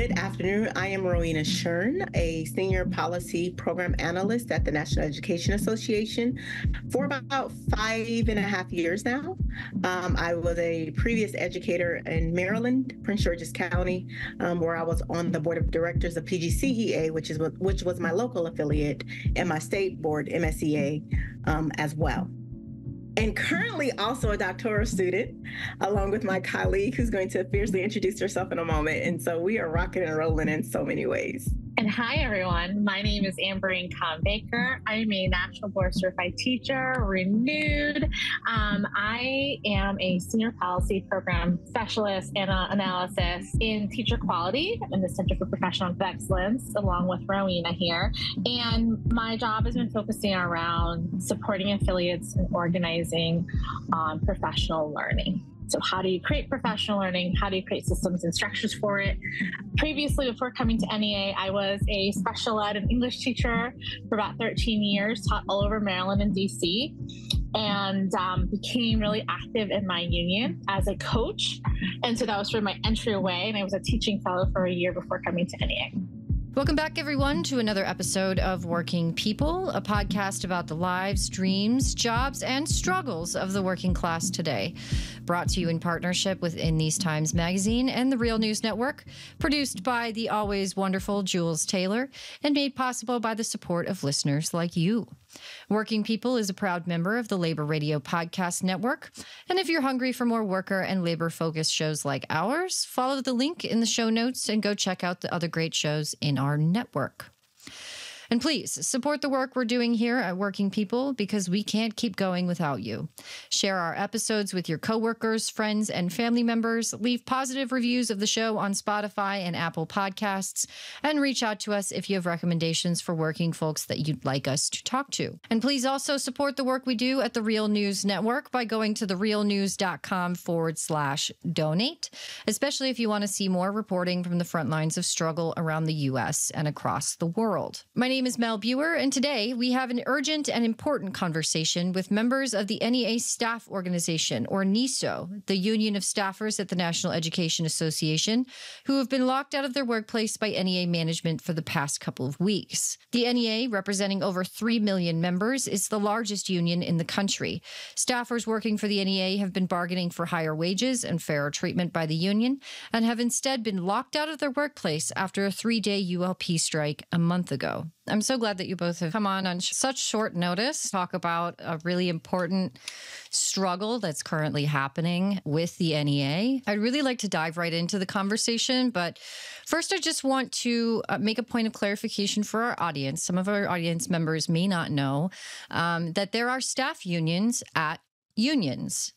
Good afternoon. I am Rowena Shern, a senior policy program analyst at the National Education Association for about 5.5 years now. I was a previous educator in Maryland, Prince George's County, where I was on the board of directors of PGCEA, which was my local affiliate, and my state board, MSEA, as well. And currently also a doctoral student, along with my colleague who's going to fiercely introduce herself in a moment. And so we are rocking and rolling in so many ways. And hi, everyone. My name is Amberine Kahn-Baker. I'm a National Board Certified Teacher, renewed. I am a Senior Policy Program Specialist and Analysis in Teacher Quality in the Center for Professional Excellence, along with Rowena here. And my job has been focusing around supporting affiliates and organizing professional learning. So how do you create professional learning? How do you create systems and structures for it? Previously, before coming to NEA, I was a special ed and English teacher for about 13 years, taught all over Maryland and DC, and became really active in my union as a coach. And so that was sort of my entryway, and I was a teaching fellow for a year before coming to NEA. Welcome back, everyone, to another episode of Working People, a podcast about the lives, dreams, jobs, and struggles of the working class today. Brought to you in partnership with In These Times magazine and the Real News Network, produced by the always wonderful Jules Taylor, and made possible by the support of listeners like you. Working People is a proud member of the Labor Radio Podcast Network. And if you're hungry for more worker and labor-focused shows like ours, follow the link in the show notes and go check out the other great shows in our network. And please support the work we're doing here at Working People, because we can't keep going without you. Share our episodes with your coworkers, friends, and family members. Leave positive reviews of the show on Spotify and Apple Podcasts, and reach out to us if you have recommendations for working folks that you'd like us to talk to. And please also support the work we do at the Real News Network by going to therealnews.com/donate, especially if you want to see more reporting from the front lines of struggle around the U.S. and across the world. My name is Mel Buer, and today we have an urgent and important conversation with members of the NEA Staff Organization, or NESO, the Union of Staffers at the National Education Association, who have been locked out of their workplace by NEA management for the past couple of weeks. The NEA, representing over 3 million members, is the largest union in the country. Staffers working for the NEA have been bargaining for higher wages and fairer treatment by the union, and have instead been locked out of their workplace after a 3-day ULP strike a month ago. I'm so glad that you both have come on such short notice, talk about a really important struggle that's currently happening with the NEA. I'd really like to dive right into the conversation, but first I just want to make a point of clarification for our audience. Some of our audience members may not know that there are staff unions at unions.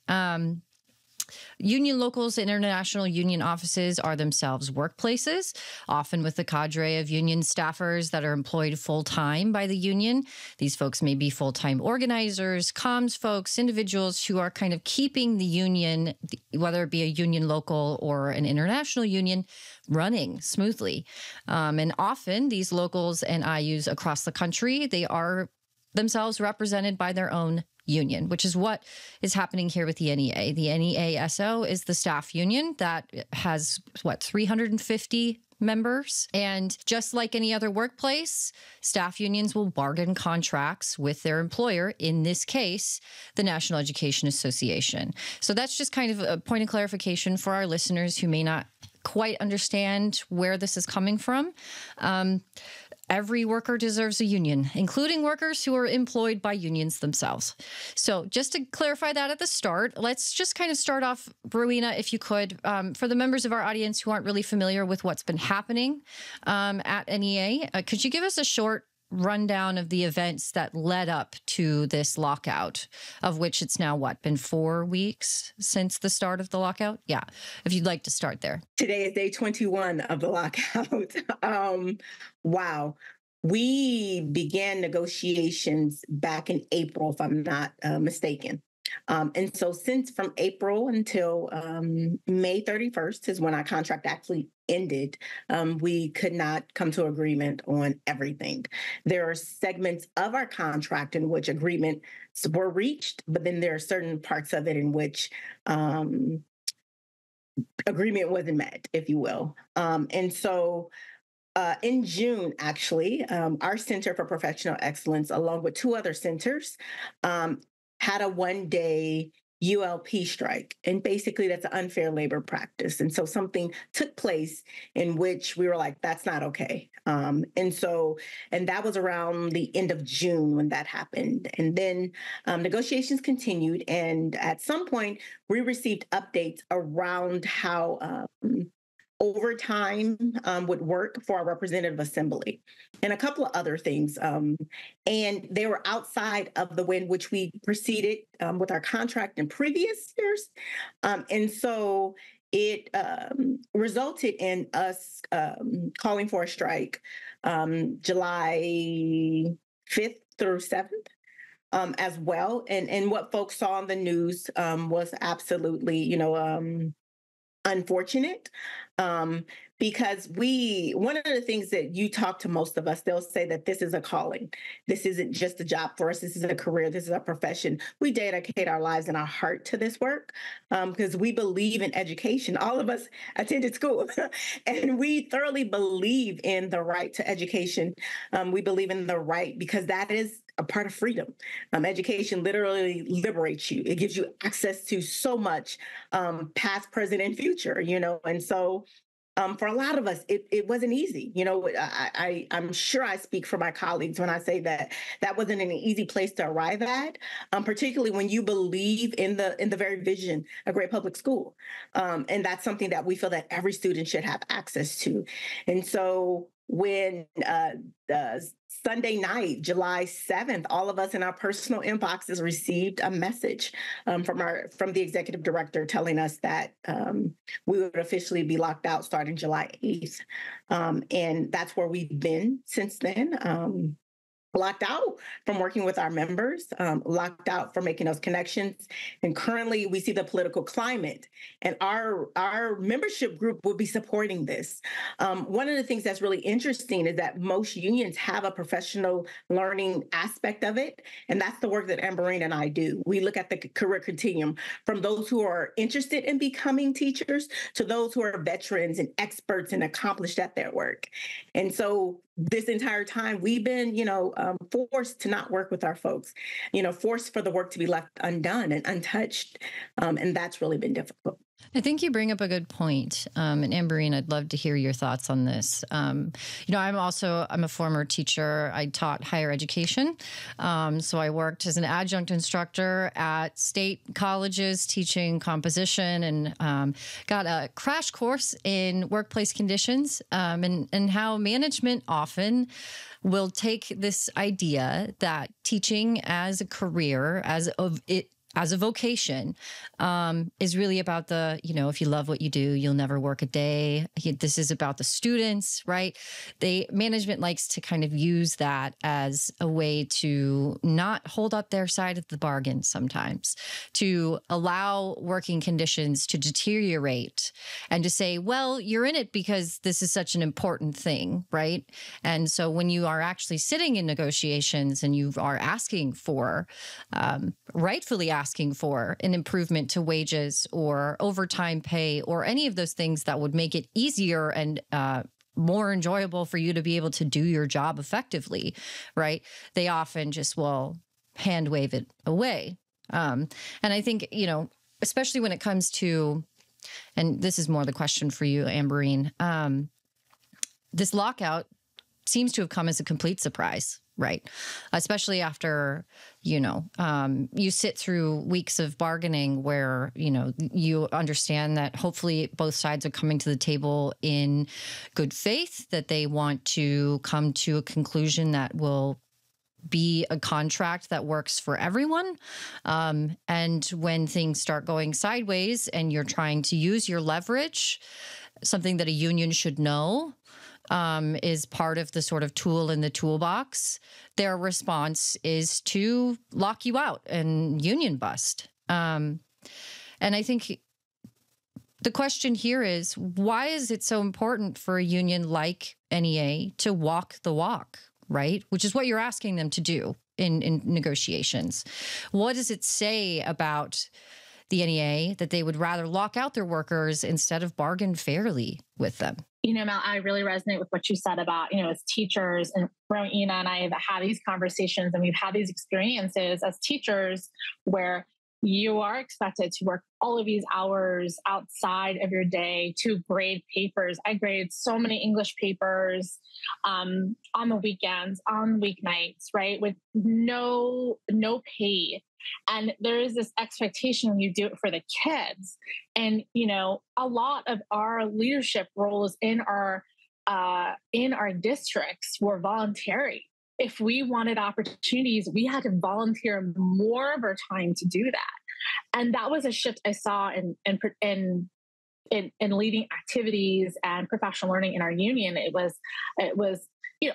Union locals and international union offices are themselves workplaces, often with a cadre of union staffers that are employed full-time by the union. These folks may be full-time organizers, comms folks, individuals who are kind of keeping the union, whether it be a union local or an international union, running smoothly. And often these locals and IUs across the country, they are themselves represented by their own union, which is what is happening here with the NEA. The NEASO is the staff union that has, 350 members. And just like any other workplace, staff unions will bargain contracts with their employer, in this case, the National Education Association. So that's just kind of a point of clarification for our listeners who may not quite understand where this is coming from. Every worker deserves a union, including workers who are employed by unions themselves. So just to clarify that at the start, let's just kind of start off, Rowena, if you could, for the members of our audience who aren't really familiar with what's been happening at NEA, could you give us a short rundown of the events that led up to this lockout, of which it's now, been 4 weeks since the start of the lockout? Yeah, if you'd like to start there. Today is day 21 of the lockout. Wow. We began negotiations back in April, if I'm not mistaken. And so since from April until May 31st is when our contract actually ended, we could not come to agreement on everything. There are segments of our contract in which agreements were reached, but then there are certain parts of it in which agreement wasn't met, if you will. And so in June, actually, our Center for Professional Excellence, along with two other centers, had a 1-day ULP strike. And basically, that's an unfair labor practice. And so something took place in which we were like, that's not okay. And that was around the end of June when that happened. And then negotiations continued. And at some point, we received updates around how overtime would work for our representative assembly and a couple of other things. And they were outside of the way in which we proceeded with our contract in previous years. And so it resulted in us calling for a strike July 5th through 7th. As well. And what folks saw on the news was absolutely, unfortunate, because one of the things that you talk to most of us, they'll say that this is a calling. This isn't just a job for us. This is a career. This is a profession. We dedicate our lives and our heart to this work because we believe in education. All of us attended school and we thoroughly believe in the right to education. We believe in the right because that is a part of freedom. Education literally liberates you. It gives you access to so much, past, present, and future, and so for a lot of us, it wasn't easy. I'm sure I speak for my colleagues when I say that wasn't an easy place to arrive at, particularly when you believe in the very vision of Great Public School. And that's something that we feel that every student should have access to. And so when Sunday night, July 7th, all of us in our personal inboxes received a message from the executive director telling us that we would officially be locked out starting July 8th. And that's where we've been since then. Locked out from working with our members, locked out from making those connections. And currently we see the political climate and our membership group will be supporting this. One of the things that's really interesting is that most unions have a professional learning aspect of it. And that's the work that Amberine and I do. We look at the career continuum from those who are interested in becoming teachers to those who are veterans and experts and accomplished at their work. And so this entire time we've been, forced to not work with our folks, forced for the work to be left undone and untouched. And that's really been difficult. I think you bring up a good point. And Amberine, I'd love to hear your thoughts on this. I'm a former teacher. I taught higher education. So I worked as an adjunct instructor at state colleges teaching composition and got a crash course in workplace conditions and how management often will take this idea that teaching as a career, as a vocation, is really about if you love what you do, you'll never work a day. This is about the students, right? Management likes to kind of use that as a way to not hold up their side of the bargain sometimes, to allow working conditions to deteriorate and to say, well, you're in it because this is such an important thing, right? And so when you are actually sitting in negotiations and you are asking for, rightfully asking for an improvement to wages or overtime pay or any of those things that would make it easier and more enjoyable for you to be able to do your job effectively, right? They often just will hand wave it away. And I think, especially when it comes to, and this is more the question for you, Amberine, this lockout seems to have come as a complete surprise, right? Especially after, you sit through weeks of bargaining where, you understand that hopefully both sides are coming to the table in good faith, that they want to come to a conclusion that will be a contract that works for everyone. And when things start going sideways and you're trying to use your leverage, something that a union should know, is part of the sort of tool in the toolbox, their response is to lock you out and union bust. And I think the question here is, why is it so important for a union like NEA to walk the walk, right? Which is what you're asking them to do in negotiations. What does it say about the NEA, that they would rather lock out their workers instead of bargain fairly with them. Mel, I really resonate with what you said about, as teachers, and Rowena and I have had these conversations and we've had these experiences as teachers where you are expected to work all of these hours outside of your day to grade papers. I graded so many English papers on the weekends, on weeknights, right? With no pay. And there is this expectation when you do it for the kids. And, a lot of our leadership roles in our districts were voluntary. If we wanted opportunities, we had to volunteer more of our time to do that. And that was a shift I saw in leading activities and professional learning in our union. It was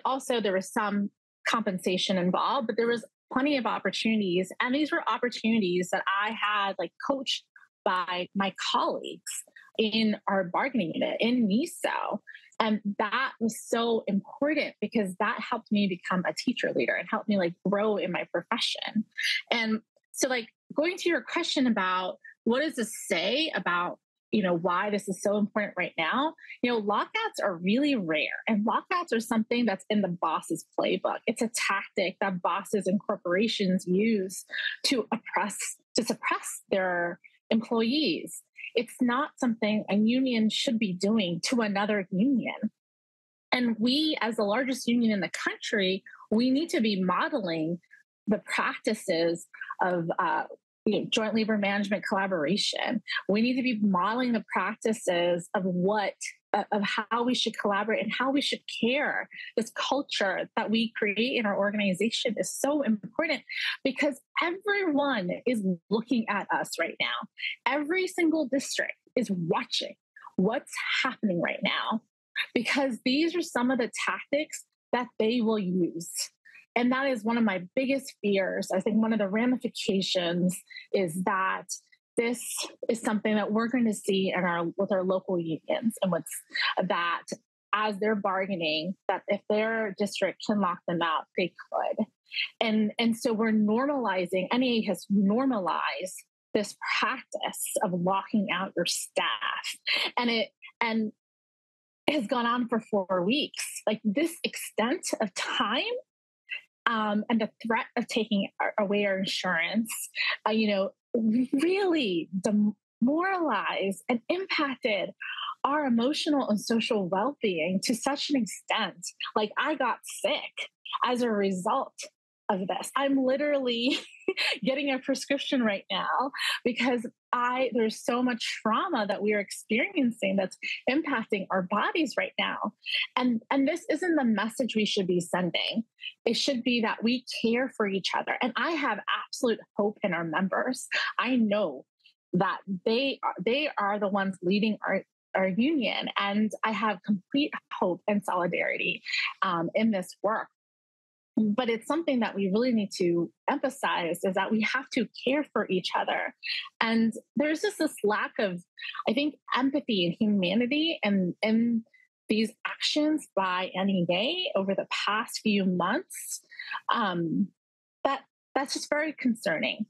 also there was some compensation involved, but there was plenty of opportunities. And these were opportunities that I had coached by my colleagues in our bargaining unit in NESO. And that was so important because that helped me become a teacher leader and helped me grow in my profession. And so going to your question about what does this say about why this is so important right now, lockouts are really rare, and lockouts are something that's in the boss's playbook. It's a tactic that bosses and corporations use to suppress their employees. It's not something a union should be doing to another union. And we, as the largest union in the country, we need to be modeling the practices of joint labor management collaboration. We need to be modeling the practices of how we should collaborate and how we should care. This culture that we create in our organization is so important because everyone is looking at us right now. Every single district is watching what's happening right now because these are some of the tactics that they will use. And that is one of my biggest fears. I think one of the ramifications is that this is something that we're going to see with our local unions, and that as they're bargaining, that if their district can lock them out, they could. And so we're normalizing, NEA has normalized this practice of locking out your staff. And it has gone on for 4 weeks. This extent of time and the threat of taking away our insurance, really demoralized and impacted our emotional and social well-being to such an extent. I got sick as a result of this. I'm literally getting a prescription right now because there's so much trauma that we are experiencing that's impacting our bodies right now. And this isn't the message we should be sending. It should be that we care for each other. And I have absolute hope in our members. I know that they are the ones leading our union. And I have complete hope and solidarity in this work. But it's something that we really need to emphasize is that we have to care for each other. And there's just this lack of, I think, empathy and humanity in these actions by NEA over the past few months. That's just very concerning.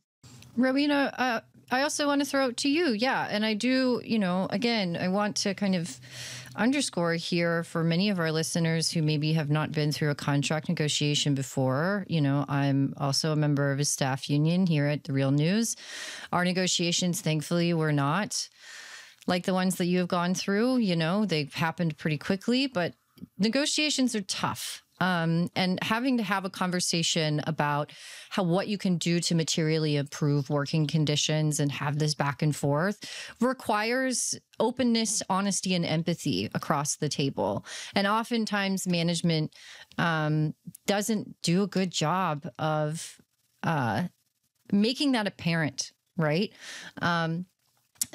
Rowena, I also want to throw it to you. Yeah. And I do, again, I want to kind of underscore here for many of our listeners who maybe have not been through a contract negotiation before. I'm also a member of a staff union here at The Real News. Our negotiations, thankfully, were not like the ones that you have gone through. They happened pretty quickly, but negotiations are tough. And having to have a conversation about what you can do to materially improve working conditions and have this back and forth requires openness, honesty, and empathy across the table. And oftentimes management doesn't do a good job of making that apparent, right? And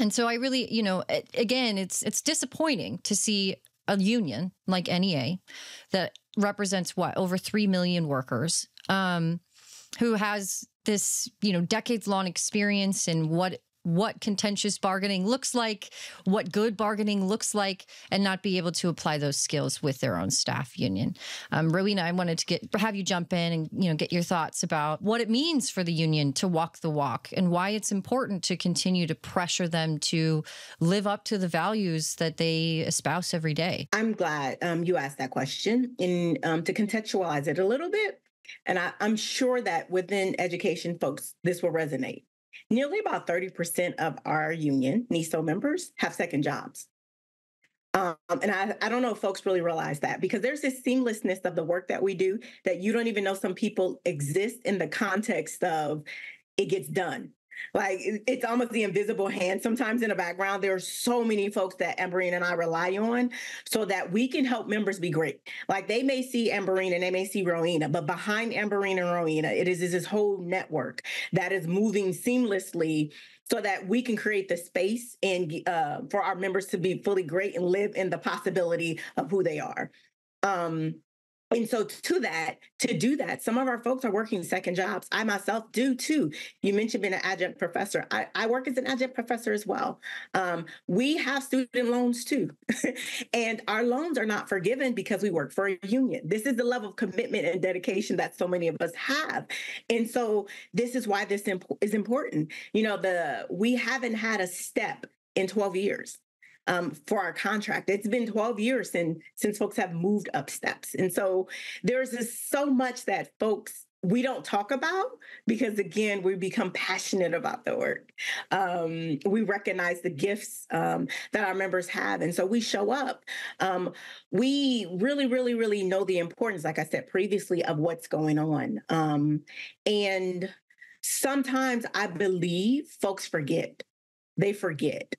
so I really, again, it's disappointing to see a union like NEA that represents over 3 million workers, who has this, decades long experience in what what contentious bargaining looks like, what good bargaining looks like, and not be able to apply those skills with their own staff union. Rowena, I wanted to have you jump in and get your thoughts about what it means for the union to walk the walk and why it's important to continue to pressure them to live up to the values that they espouse every day. I'm glad you asked that question. And to contextualize it a little bit, and I'm sure that within education folks, this will resonate. Nearly about 30% of our union, NISO members, have second jobs. And I don't know if folks really realize that, because there's this seamlessness of the work that we do that you don't even know some people exist in the context of it gets done. Like it's almost the invisible hand sometimes in the background. There are so many folks that Amberine and I rely on so that we can help members be great. Like they may see Amberine and they may see Rowena, but behind Amberine and Rowena, it is this whole network that is moving seamlessly so that we can create the space and for our members to be fully great and live in the possibility of who they are. And so to do that, some of our folks are working second jobs. I myself do too. You mentioned being an adjunct professor. I work as an adjunct professor as well. We have student loans too. And our loans are not forgiven because we work for a union. This is the level of commitment and dedication that so many of us have. And so this is why this is important. We haven't had a step in 12 years. For our contract. It's been 12 years since folks have moved up steps. And so there's just so much that folks, we don't talk about because, again, we become passionate about the work. We recognize the gifts that our members have. And so we show up. We really, really, really know the importance, like I said previously, of what's going on. And sometimes I believe folks forget. They forget.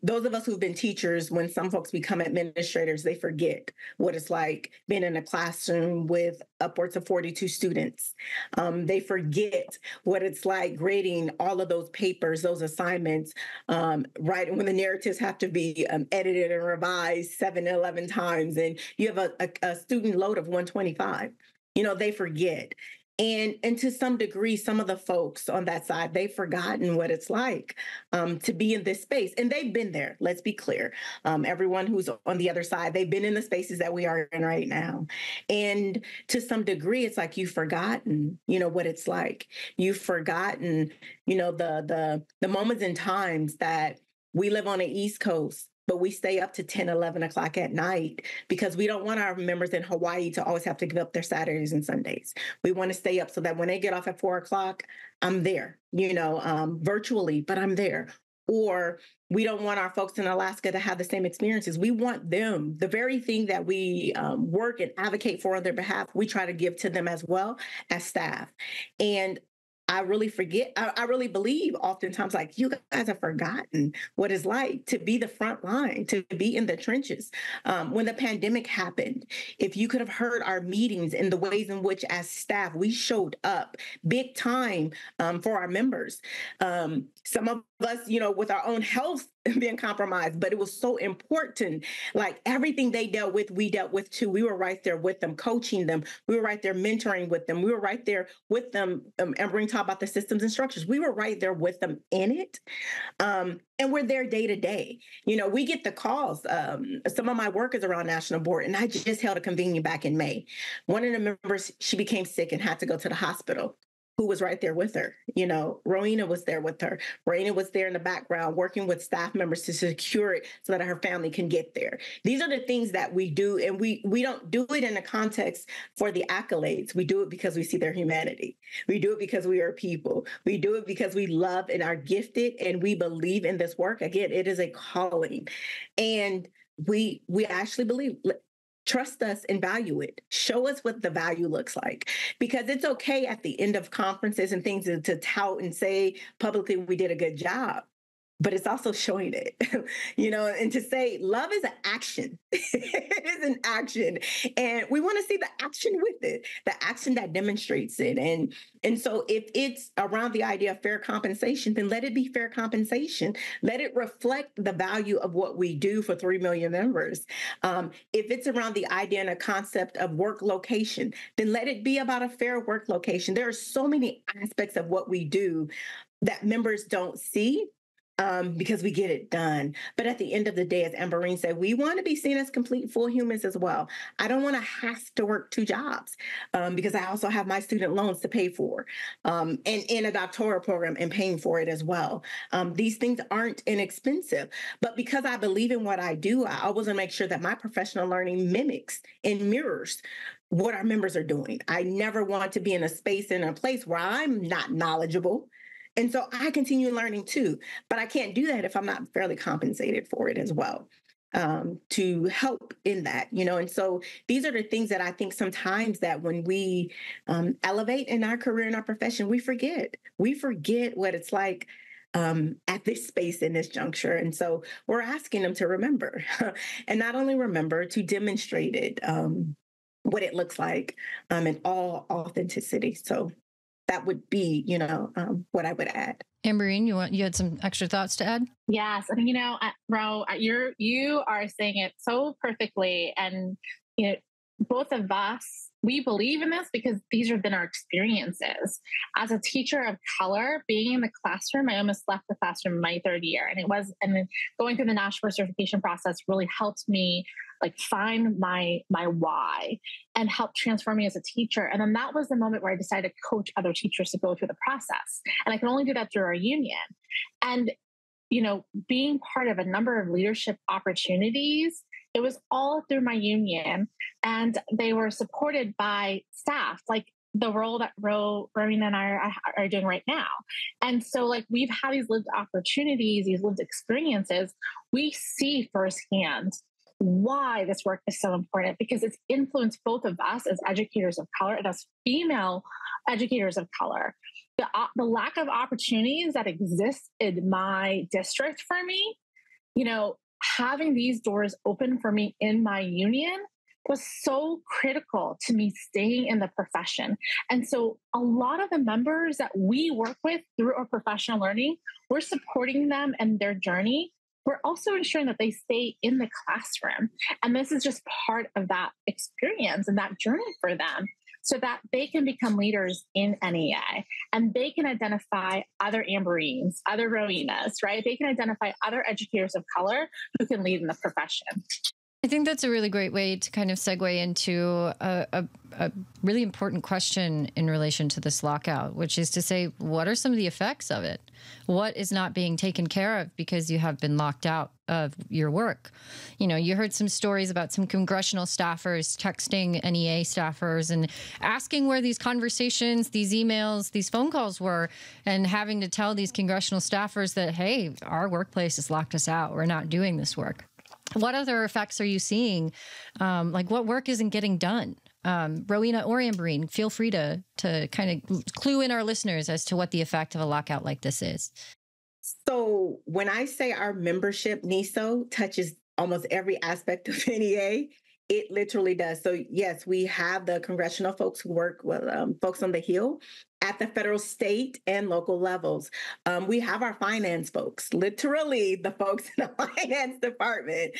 Those of us who've been teachers, when some folks become administrators, they forget what it's like being in a classroom with upwards of 42 students. They forget what it's like grading all of those papers, those assignments, right? When the narratives have to be edited and revised 7 to 11 times, and you have a student load of 125. They forget. And to some degree, some of the folks on that side, they've forgotten what it's like to be in this space. And they've been there, let's be clear. Everyone who's on the other side, they've been in the spaces that we are in right now. And to some degree, it's like you've forgotten, what it's like. You've forgotten, the moments and times that we live on the East Coast, but we stay up to 10, 11 o'clock at night because we don't want our members in Hawaii to always have to give up their Saturdays and Sundays. We want to stay up so that when they get off at 4 o'clock, I'm there, virtually, but I'm there. Or we don't want our folks in Alaska to have the same experiences. We want them, the very thing that we work and advocate for on their behalf, we try to give to them as well as staff. And I really forget. I really believe oftentimes, like, you guys have forgotten what it's like to be the front line, to be in the trenches. When the pandemic happened, if you could have heard our meetings and the ways in which as staff, we showed up big time for our members. Some of us, with our own health being compromised, but it was so important. Like everything they dealt with, we dealt with too. We were right there with them, coaching them. We were right there mentoring with them. We were right there with them. And we're talking about the systems and structures. We were right there with them in it. And we're there day to day. We get the calls. Some of my work is around National Board, and I just held a convening back in May. One of the members, she became sick and had to go to the hospital. Who was right there with her? Rowena was there with her. Rowena was there in the background working with staff members to secure it so that her family can get there. These are the things that we do, and we don't do it in a context for the accolades. We do it because we see their humanity. We do it because we are people. We do it because we love and are gifted, and we believe in this work. Again, it is a calling, and we actually believe. Trust us and value it. Show us what the value looks like. Because it's okay at the end of conferences and things to tout and say publicly we did a good job. But it's also showing it, and to say love is an action. It is an action. And we want to see the action with it, the action that demonstrates it. And so if it's around the idea of fair compensation, then let it be fair compensation. Let it reflect the value of what we do for 3 million members. If it's around the idea and a concept of work location, then let it be about a fair work location. There are so many aspects of what we do that members don't see, because we get it done. But at the end of the day, as Amberine said, we want to be seen as complete full humans as well. I don't want to have to work 2 jobs, because I also have my student loans to pay for, and in a doctoral program and paying for it as well. These things aren't inexpensive, but because I believe in what I do, I always want to make sure that my professional learning mimics and mirrors what our members are doing. I never want to be in a space, in a place where I'm not knowledgeable. And so I continue learning too, but I can't do that if I'm not fairly compensated for it as well, to help in that, And so these are the things that I think sometimes that when we elevate in our career, in our profession, we forget what it's like at this space, in this juncture. And so we're asking them to remember and not only remember, to demonstrate it, what it looks like, in all authenticity. So that would be, what I would add. Amberine, you had some extra thoughts to add? Yes, and Ro, you are saying it so perfectly, and both of us, we believe in this because these have been our experiences. As a teacher of color, being in the classroom, I almost left the classroom in my 3rd year, and then going through the National Board Certification process really helped me find my why and help transform me as a teacher. And then that was the moment where I decided to coach other teachers to go through the process. And I can only do that through our union. And, being part of a number of leadership opportunities, it was all through my union, and they were supported by staff, like the role that Rowena and I are doing right now. And so we've had these lived opportunities, these lived experiences. We see firsthand why this work is so important, because it's influenced both of us as educators of color and as female educators of color. The lack of opportunities that exist in my district for me, having these doors open for me in my union was so critical to me staying in the profession. And so a lot of the members that we work with through our professional learning, we're supporting them and their journey. We're also ensuring that they stay in the classroom. And this is just part of that experience and that journey for them, so that they can become leaders in NEA, and they can identify other Amberines, other Rowenas, right? They can identify other educators of color who can lead in the profession. I think that's a really great way to kind of segue into a really important question in relation to this lockout, which is to say, what are some of the effects of it? What is not being taken care of because you have been locked out of your work? You heard some stories about some congressional staffers texting NEA staffers and asking where these conversations, these emails, these phone calls were, and having to tell these congressional staffers that, hey, our workplace has locked us out. We're not doing this work. What other effects are you seeing? What work isn't getting done? Rowena or Amberine, feel free to kind of clue in our listeners as to what the effect of a lockout like this is. So when I say our membership, NESO, touches almost every aspect of NEA, it literally does. So yes, we have the congressional folks who work with folks on the Hill at the federal, state, and local levels. We have our finance folks, literally the folks in the finance department.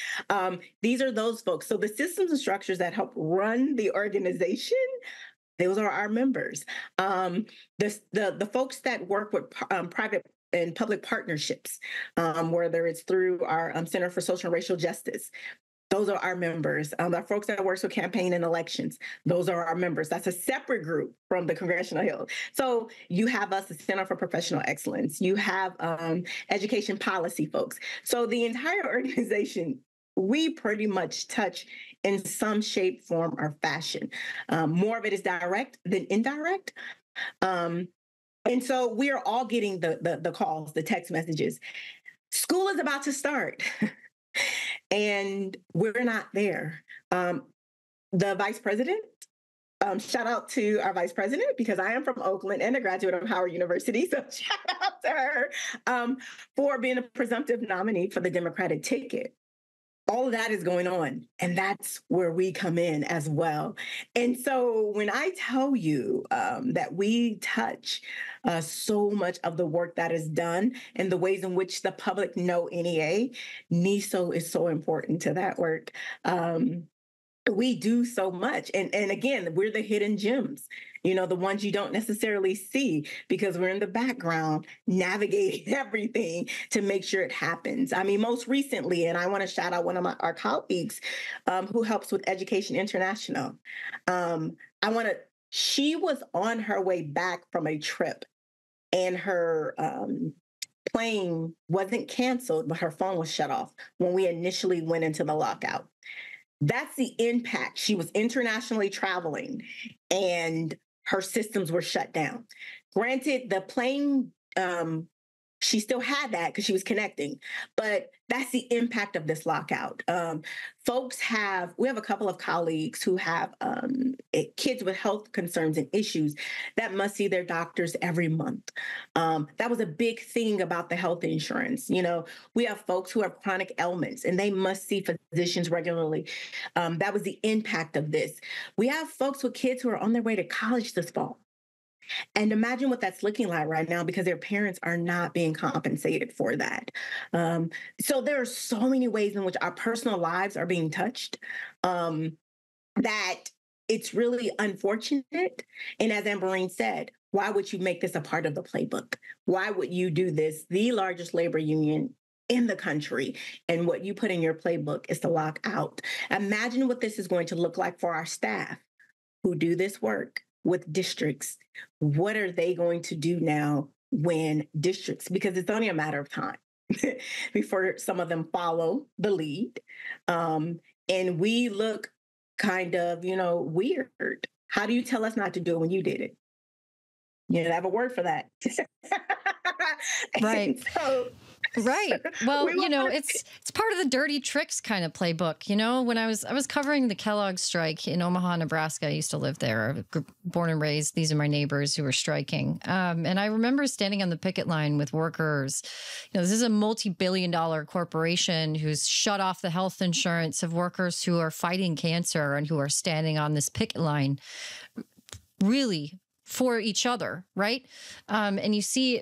These are those folks. So the systems and structures that help run the organization, those are our members. The folks that work with private and public partnerships, whether it's through our Center for Social and Racial Justice, those are our members. The folks that work with campaign and elections, those are our members. That's a separate group from the Congressional Hill. So you have us, the Center for Professional Excellence. You have education policy folks. So the entire organization, we pretty much touch in some shape, form, or fashion. More of it is direct than indirect. And so we are all getting the calls, the text messages. School is about to start. And we're not there. The vice president, shout out to our vice president, because I am from Oakland and a graduate of Howard University. So shout out to her for being a presumptive nominee for the Democratic ticket. All of that is going on, and that's where we come in as well. And so when I tell you that we touch so much of the work that is done and the ways in which the public know NEA, NESO is so important to that work. We do so much. And again, we're the hidden gems, the ones you don't necessarily see because we're in the background navigating everything to make sure it happens. I mean, most recently, and I want to shout out one of our colleagues who helps with Education International. She was on her way back from a trip and her plane wasn't canceled, but her phone was shut off when we initially went into the lockout. That's the impact. She was internationally traveling and her systems were shut down. Granted, the plane, she still had that because she was connecting, but that's the impact of this lockout. We have a couple of colleagues who have kids with health concerns and issues that must see their doctors every month. That was a big thing about the health insurance. We have folks who have chronic ailments and they must see physicians regularly. That was the impact of this. We have folks with kids who are on their way to college this fall. And imagine what that's looking like right now because their parents are not being compensated for that. So there are so many ways in which our personal lives are being touched that it's really unfortunate. And as Amberine said, why would you make this a part of the playbook? Why would you do this, the largest labor union in the country, and what you put in your playbook is to lock out? Imagine what this is going to look like for our staff who do this work with districts. What are they going to do now when districts, because it's only a matter of time before some of them follow the lead. And we look kind of, weird. How do you tell us not to do it when you did it? I have a word for that. Right. Right. Well, it's part of the dirty tricks kind of playbook. When I was covering the Kellogg strike in Omaha, Nebraska, I used to live there, born and raised. These are my neighbors who were striking. And I remember standing on the picket line with workers. This is a multi-billion-dollar corporation who's shut off the health insurance of workers who are fighting cancer and who are standing on this picket line really for each other, right? And you see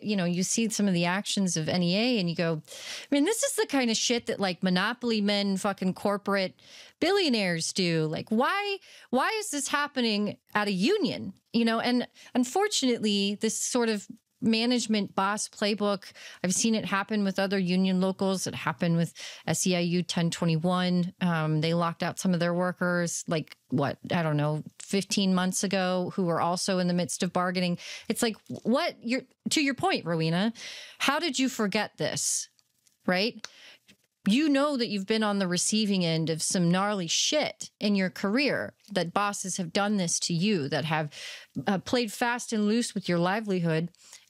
some of the actions of NEA and you go, this is the kind of shit that like monopoly men, fucking corporate billionaires do. Like, why is this happening at a union? And unfortunately, this sort of management boss playbook, I've seen it happen with other union locals. It happened with SEIU 1021. They locked out some of their workers, 15 months ago, who were also in the midst of bargaining. It's like, to your point, Rowena, how did you forget this, right? That you've been on the receiving end of some gnarly shit in your career, that bosses have done this to you, that have played fast and loose with your livelihood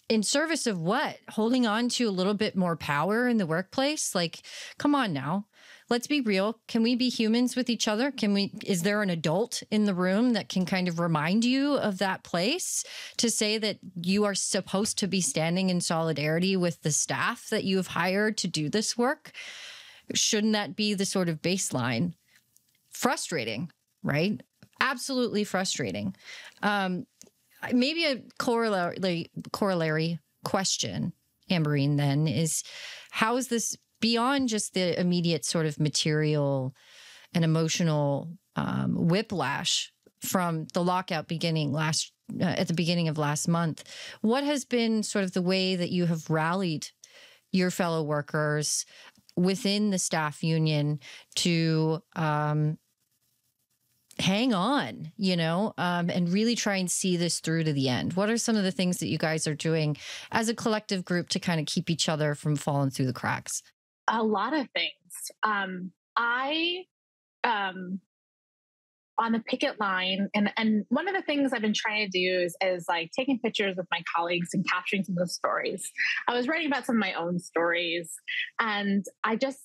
in service of what? Holding on to a little bit more power in the workplace? Like, come on now. Let's be real. Can we be humans with each other? Is there an adult in the room that can kind of remind you of that place to say that you are supposed to be standing in solidarity with the staff that you have hired to do this work? Shouldn't that be the sort of baseline? Frustrating, right? Absolutely frustrating. Maybe a corollary question, Amberine, then, is how is this beyond just the immediate sort of material and emotional whiplash from the lockout beginning at the beginning of last month? What has been sort of the way that you have rallied your fellow workers within the staff union to hang on, and really try and see this through to the end? What are some of the things that you guys are doing as a collective group to kind of keep each other from falling through the cracks? A lot of things. I on the picket line, and one of the things I've been trying to do is like taking pictures with my colleagues and capturing some of the stories. I was writing about some of my own stories, and I just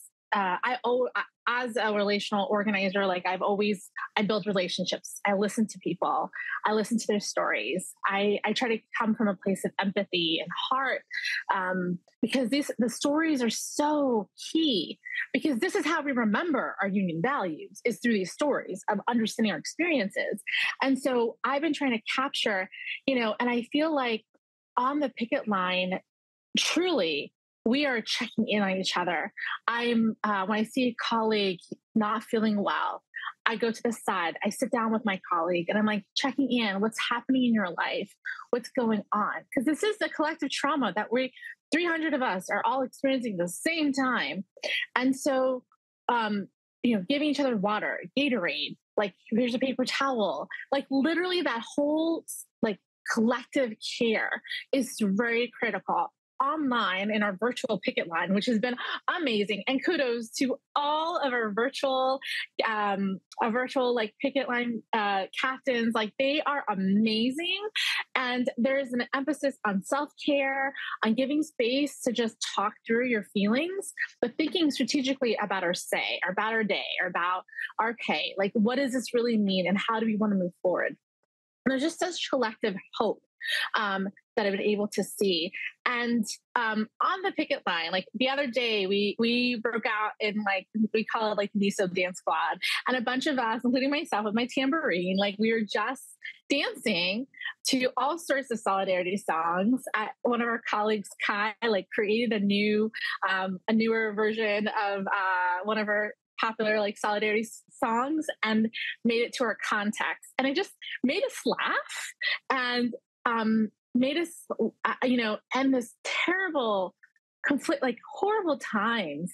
as a relational organizer, like I build relationships. I listen to people. I listen to their stories. I try to come from a place of empathy and heart, because the stories are so key, because this is how we remember our union values, is through these stories of understanding our experiences. And so I've been trying to capture, and I feel like on the picket line, truly, we are checking in on each other. When I see a colleague not feeling well, I go to the side, I sit down with my colleague, and I'm like checking in, what's happening in your life, what's going on, because this is the collective trauma that we 300 of us are all experiencing at the same time. And so, giving each other water, Gatorade, like here's a paper towel, like literally that whole like collective care is very critical online in our virtual picket line, which has been amazing. And kudos to all of our virtual like picket line captains. Like they are amazing. And there's an emphasis on self-care, on giving space to just talk through your feelings, but thinking strategically about our say, or about our day, or about our pay. Like, what does this really mean? And how do we want to move forward? And there's just such collective hope that I've been able to see. And on the picket line, like the other day, we broke out in like, we call it like the NISO dance squad. And a bunch of us, including myself with my tambourine, like we were just dancing to all sorts of solidarity songs. One of our colleagues, Kai, like created a newer version of one of our popular like solidarity songs and made it to our context. And it just made us laugh and made us, end this terrible conflict, like horrible times.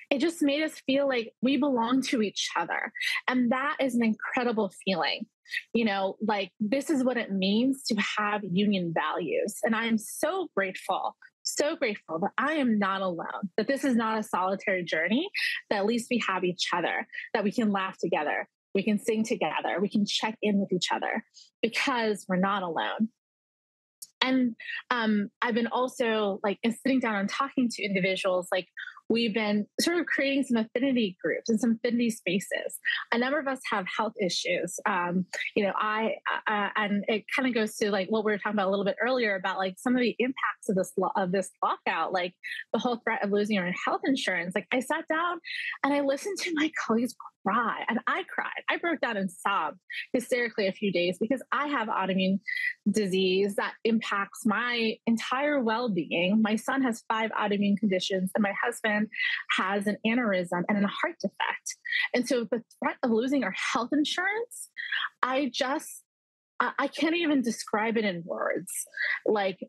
It just made us feel like we belong to each other. And that is an incredible feeling. Like this is what it means to have union values. And I am so grateful that I am not alone, that this is not a solitary journey, that at least we have each other, that we can laugh together, we can sing together, we can check in with each other because we're not alone. And I've been also like sitting down and talking to individuals, like we've been sort of creating some affinity groups and some affinity spaces. A number of us have health issues. And it kind of goes to like what we were talking about a little bit earlier about like some of the impacts of this lockout, like the whole threat of losing our health insurance. Like I sat down and I listened to my colleagues cry, and I cried. I broke down and sobbed hysterically a few days because I have autoimmune disease that impacts my entire well-being. My son has 5 autoimmune conditions, and my husband has an aneurysm and a heart defect. And so the threat of losing our health insurance, I can't even describe it in words. Like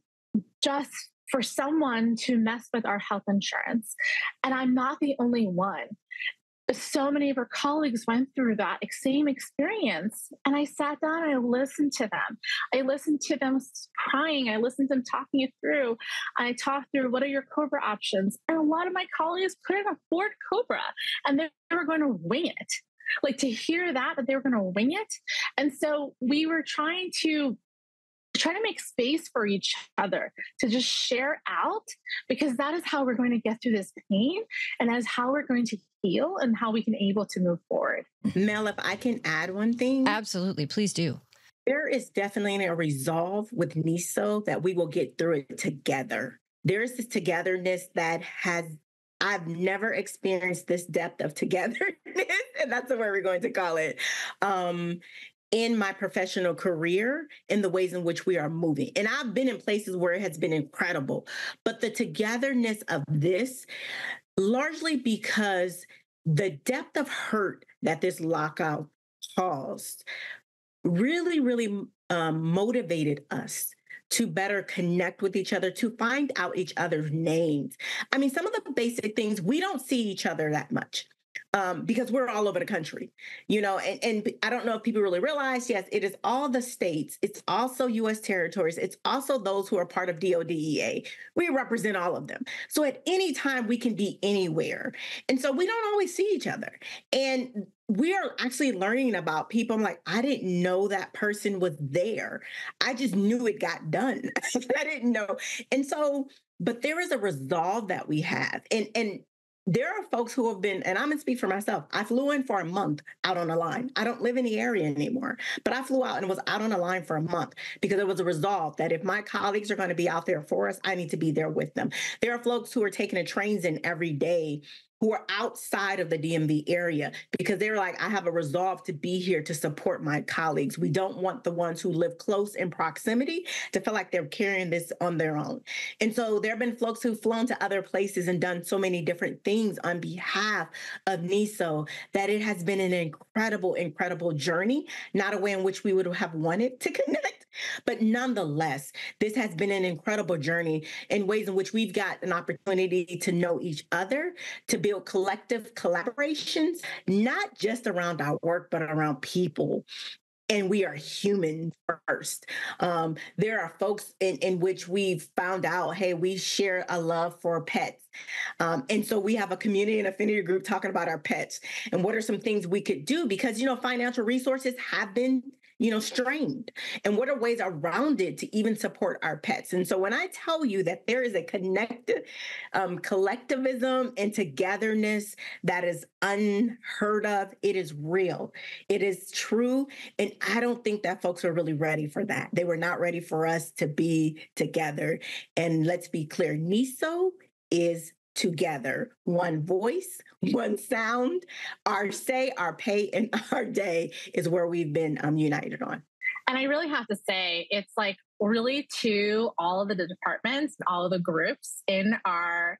just for someone to mess with our health insurance. And I'm not the only one. So many of our colleagues went through that same experience. And I sat down and I listened to them. I listened to them crying. I listened to them talking it through. I talked through what are your COBRA options. And a lot of my colleagues couldn't afford COBRA and they were going to wing it. Like to hear that they were going to wing it. And so we were trying to make space for each other to just share out, because that is how we're going to get through this pain, and that is how we're going to heal and how we can able to move forward. Mel, if I can add one thing. Absolutely. Please do. There is definitely a resolve with NISO that we will get through it together. There is this togetherness that I've never experienced this depth of togetherness, and that's the way we're going to call it. In my professional career, in the ways in which we are moving. And I've been in places where it has been incredible, but the togetherness of this, largely because the depth of hurt that this lockout caused really, really motivated us to better connect with each other, to find out each other's names. I mean, some of the basic things, we don't see each other that much. Because we're all over the country, and I don't know if people really realize, yes, it is all the states. It's also U.S. territories. It's also those who are part of DODEA. We represent all of them. So at any time, we can be anywhere. And so we don't always see each other. And we are actually learning about people. I'm like, I didn't know that person was there. I just knew it got done. I didn't know. And so, but there is a resolve that we have. And there are folks who have been, and I'm going to speak for myself. I flew in for a month out on a line. I don't live in the area anymore, but I flew out and was out on a line for a month because it was a resolve that if my colleagues are going to be out there for us, I need to be there with them. There are folks who are taking the trains in every day who are outside of the DMV area because they're like, I have a resolve to be here to support my colleagues. We don't want the ones who live close in proximity to feel like they're carrying this on their own. And so there have been folks who've flown to other places and done so many different things on behalf of NISO that it has been an incredible, incredible journey, not a way in which we would have wanted to connect. But nonetheless, this has been an incredible journey in ways in which we've got an opportunity to know each other, to build collective collaborations, not just around our work, but around people. And we are human first. There are folks in which we've found out, hey, we share a love for pets. And so we have a community and affinity group talking about our pets and what are some things we could do because, financial resources have been strained. And what are ways around it to even support our pets? And so when I tell you that there is a connected collectivism and togetherness that is unheard of, it is real. It is true. And I don't think that folks are really ready for that. They were not ready for us to be together. And let's be clear, NISO is together. One voice, one sound, our say, our pay, and our day is where we've been united on. And I really have to say, it's like really to all of the departments, all of the groups in our,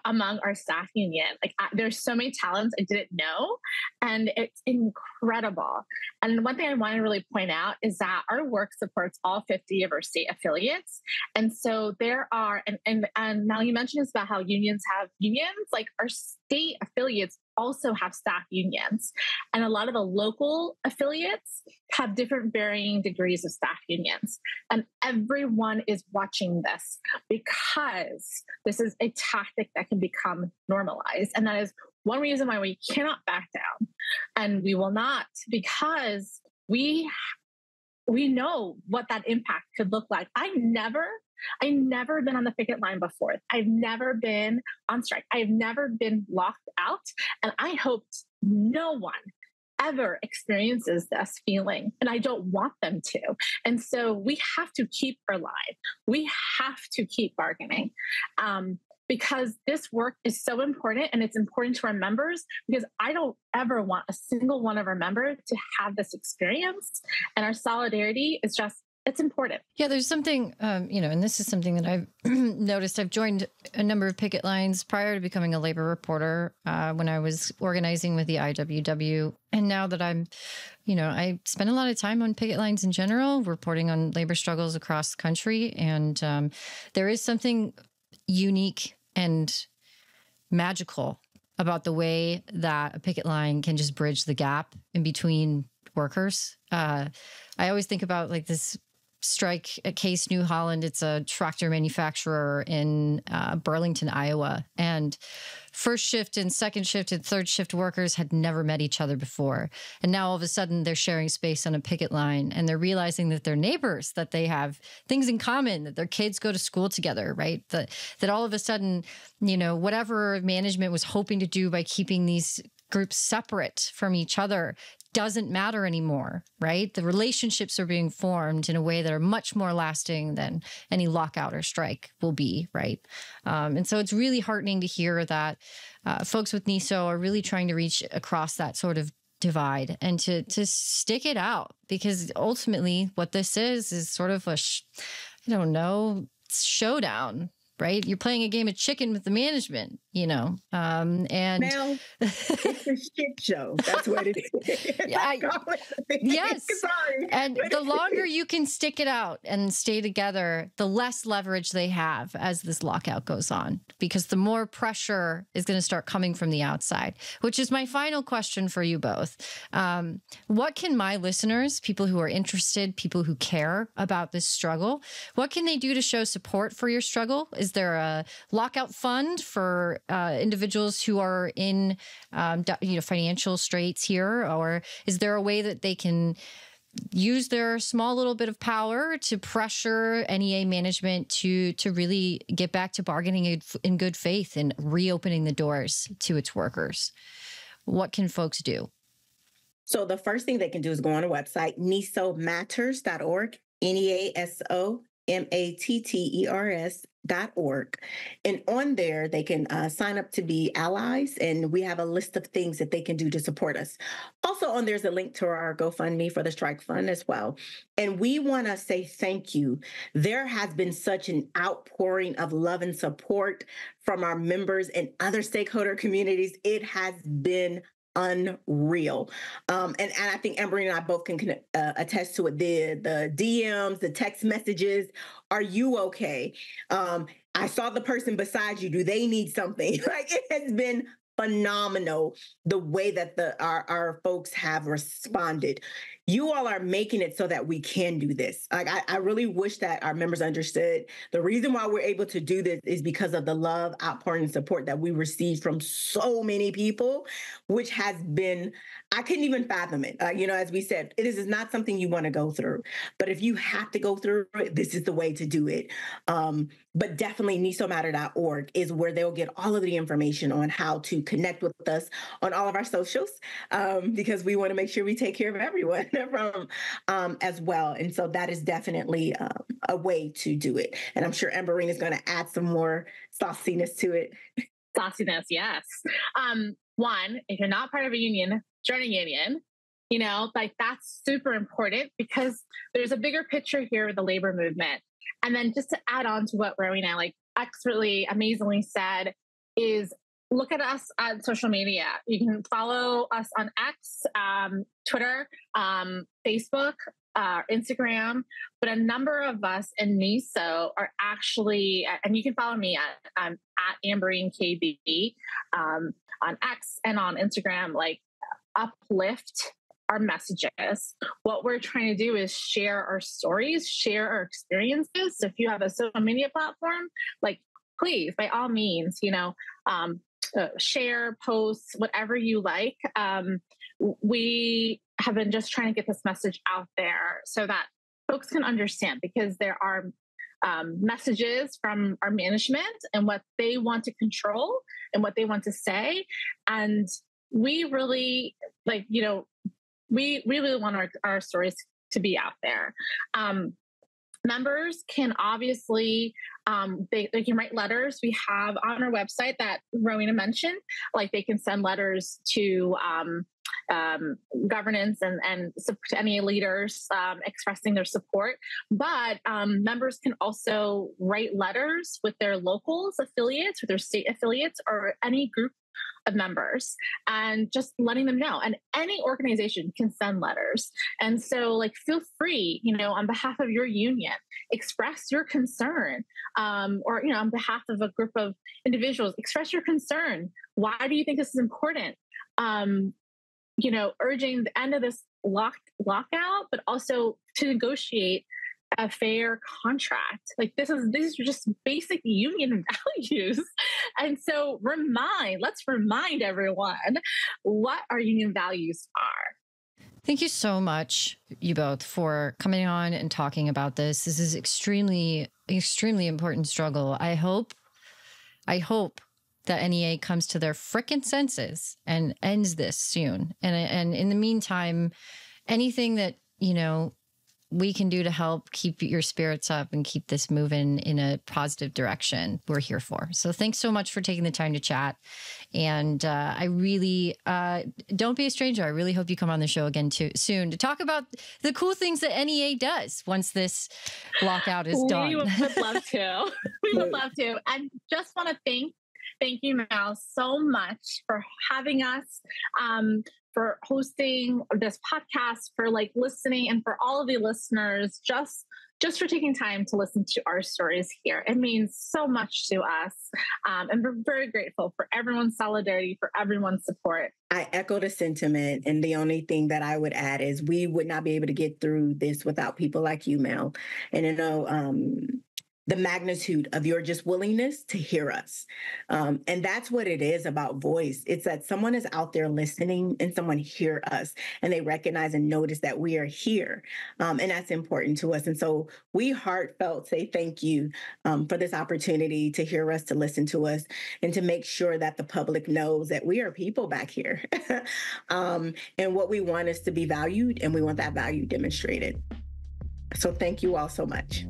among our staff union, there's so many talents I didn't know, and it's incredible. And one thing I want to really point out is that our work supports all 50 of our state affiliates. And so there are, and now you mentioned this about how unions have unions, like our state affiliates also have staff unions. And a lot of the local affiliates have different varying degrees of staff unions. And everyone is watching this because this is a tactic that can become normalized. And that is one reason why we cannot back down. And we will not, because we know what that impact could look like. I've never been on the picket line before. I've never been on strike. I've never been locked out. And I hoped no one ever experiences this feeling. And I don't want them to. And so we have to keep our line. We have to keep bargaining. Because this work is so important, and it's important to our members, because I don't ever want a single one of our members to have this experience. And our solidarity is just, it's important. Yeah, there's something, and this is something that I've noticed. I've joined a number of picket lines prior to becoming a labor reporter when I was organizing with the IWW. And now that I'm, I spend a lot of time on picket lines in general, reporting on labor struggles across the country. And there is something unique and magical about the way that a picket line can just bridge the gap in between workers. I always think about this strike at Case New Holland. It's a tractor manufacturer in Burlington, Iowa. And first shift and second shift and third shift workers had never met each other before. And now all of a sudden they're sharing space on a picket line, and they're realizing that they're neighbors, that they have things in common, that their kids go to school together, right? That all of a sudden, whatever management was hoping to do by keeping these groups separate from each other doesn't matter anymore, right? The relationships are being formed in a way that are much more lasting than any lockout or strike will be, right? And so it's really heartening to hear that folks with NISO are really trying to reach across that sort of divide and to stick it out, because ultimately what this is sort of a, showdown. Right? You're playing a game of chicken with the management, and Mel, it's a shit show. That's what it is. Yes. Sorry. And the longer you can stick it out and stay together, the less leverage they have as this lockout goes on, because the more pressure is going to start coming from the outside, which is my final question for you both. What can my listeners, people who are interested, people who care about this struggle, what can they do to show support for your struggle? Is there a lockout fund for individuals who are in, financial straits here? Or is there a way that they can use their small little bit of power to pressure NEA management to really get back to bargaining in good faith and reopening the doors to its workers? What can folks do? So the first thing they can do is go on a website, nisomatters.org, NEASOMATTERS strikeone.org. And on there, they can sign up to be allies, and we have a list of things that they can do to support us. Also, on there's a link to our GoFundMe for the Strike Fund as well. And we want to say thank you. There has been such an outpouring of love and support from our members and other stakeholder communities. It has been unreal. And I think Amber and I both can attest to it. The DMs, the text messages, are you okay? I saw the person beside you. Do they need something? Like, it has been phenomenal the way that our folks have responded. You all are making it so that we can do this. Like, I really wish that our members understood the reason why we're able to do this is because of the love, outpouring, and support that we receive from so many people, which has been, I couldn't even fathom it. As we said, it is not something you want to go through, but if you have to go through it, this is the way to do it. But definitely nisomatter.org is where they'll get all of the information on how to connect with us on all of our socials, because we want to make sure we take care of everyone from as well. And so that is definitely a way to do it. And I'm sure Amberine is going to add some more sauciness to it. Sauciness, yes. One, if you're not part of a union, join a union. That's super important because there's a bigger picture here with the labor movement. And then just to add on to what Rowena expertly, amazingly said is look at us on social media. You can follow us on X, Twitter, Facebook, Instagram, but a number of us in NISO are actually, and you can follow me at Amberine KB on X and on Instagram, uplift our messages. What we're trying to do is share our stories, share our experiences. So if you have a social media platform, please, by all means, share, posts, whatever you like. We have been just trying to get this message out there so that folks can understand, because there are messages from our management and what they want to control and what they want to say. And we really we really want our stories to be out there. Members can obviously, they can write letters. We have on our website that Rowena mentioned, they can send letters to governance and to any leaders expressing their support. But members can also write letters with their locals affiliates, with their state affiliates, or any group of members, and just letting them know. And any organization can send letters. And so feel free, on behalf of your union, express your concern, or, on behalf of a group of individuals, express your concern. Why do you think this is important? Urging the end of this lockout, but also to negotiate a fair contract. These are just basic union values. And so let's remind everyone what our union values are. Thank you so much, you both, for coming on and talking about this. This is extremely, extremely important struggle. I hope that NEA comes to their frickin' senses and ends this soon. And in the meantime, anything that, we can do to help keep your spirits up and keep this moving in a positive direction, we're here for. So thanks so much for taking the time to chat. And I really, don't be a stranger. I really hope you come on the show again soon to talk about the cool things that NEA does once this lockout is done. We would love to. We would love to. And just want to thank you, Mel, so much for having us, for hosting this podcast, for listening, and for all of the listeners, just for taking time to listen to our stories here. It means so much to us. And we're very grateful for everyone's solidarity, for everyone's support. I echo the sentiment. And the only thing that I would add is we would not be able to get through this without people like you, Mel. And the magnitude of your just willingness to hear us. And that's what it is about voice. It's that someone is out there listening and someone hear us and they recognize and notice that we are here. And that's important to us. And so we heartfelt say thank you for this opportunity to hear us, to listen to us, and to make sure that the public knows that we are people back here. And what we want is to be valued, and we want that value demonstrated. So thank you all so much.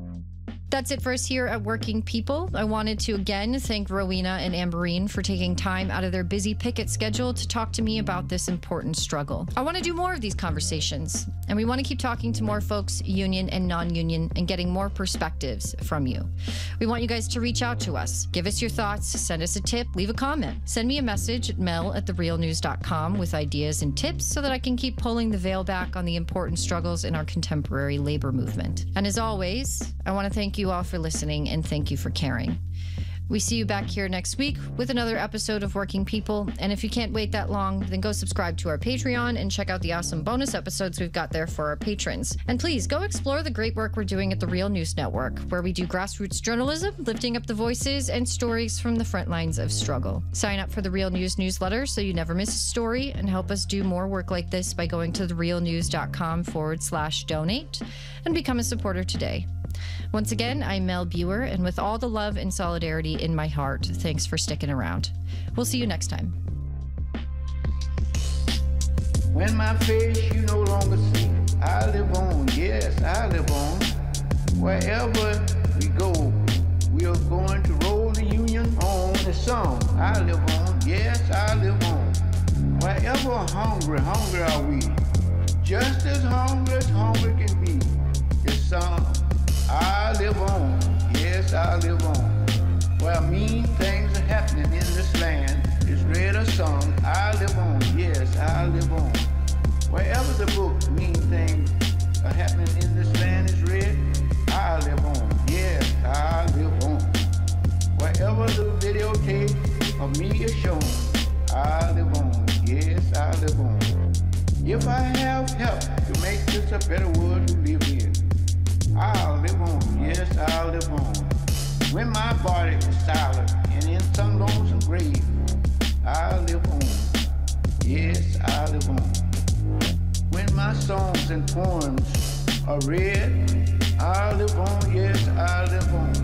That's it for us here at Working People. I wanted to again thank Rowena and Amberine for taking time out of their busy picket schedule to talk to me about this important struggle. I want to do more of these conversations, and we want to keep talking to more folks, union and non-union, and getting more perspectives from you. We want you guys to reach out to us. Give us your thoughts, send us a tip, leave a comment. Send me a message at mel@therealnews.com with ideas and tips so that I can keep pulling the veil back on the important struggles in our contemporary labor movement. And as always, I want to thank you all for listening and thank you for caring. We see you back here next week with another episode of Working People. And if you can't wait that long, then go subscribe to our Patreon and check out the awesome bonus episodes we've got there for our patrons. And please go explore the great work we're doing at the Real News Network, where we do grassroots journalism, lifting up the voices and stories from the front lines of struggle. Sign up for the Real News newsletter so you never miss a story, and help us do more work like this by going to therealnews.com/donate and become a supporter today. Once again, I'm Mel Buer, and with all the love and solidarity in my heart, thanks for sticking around. We'll see you next time. When my face you no longer see, I live on, yes, I live on. Wherever we go, we are going to roll the union on. The song, I live on, yes, I live on. Wherever hungry are we, just as hungry can be. The song, I live on, yes, I live on. Where mean things are happening in this land, it's read or sung, I live on, yes, I live on. Wherever the book mean things are happening in this land is read, I live on, yes, I live on. Wherever the videotape of me is shown, I live on, yes, I live on. If I have help to make this a better world to live in, I'll live on, yes, I'll live on. When my body is silent and in some lonesome grave, I'll live on, yes, I'll live on. When my songs and poems are read, I'll live on, yes, I'll live on.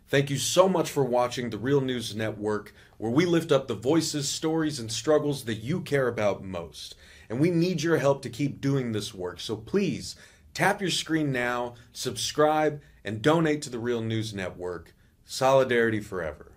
Thank you so much for watching the Real News Network, where we lift up the voices, stories, and struggles that you care about most. And we need your help to keep doing this work, so please tap your screen now, subscribe, and donate to the Real News Network. Solidarity forever.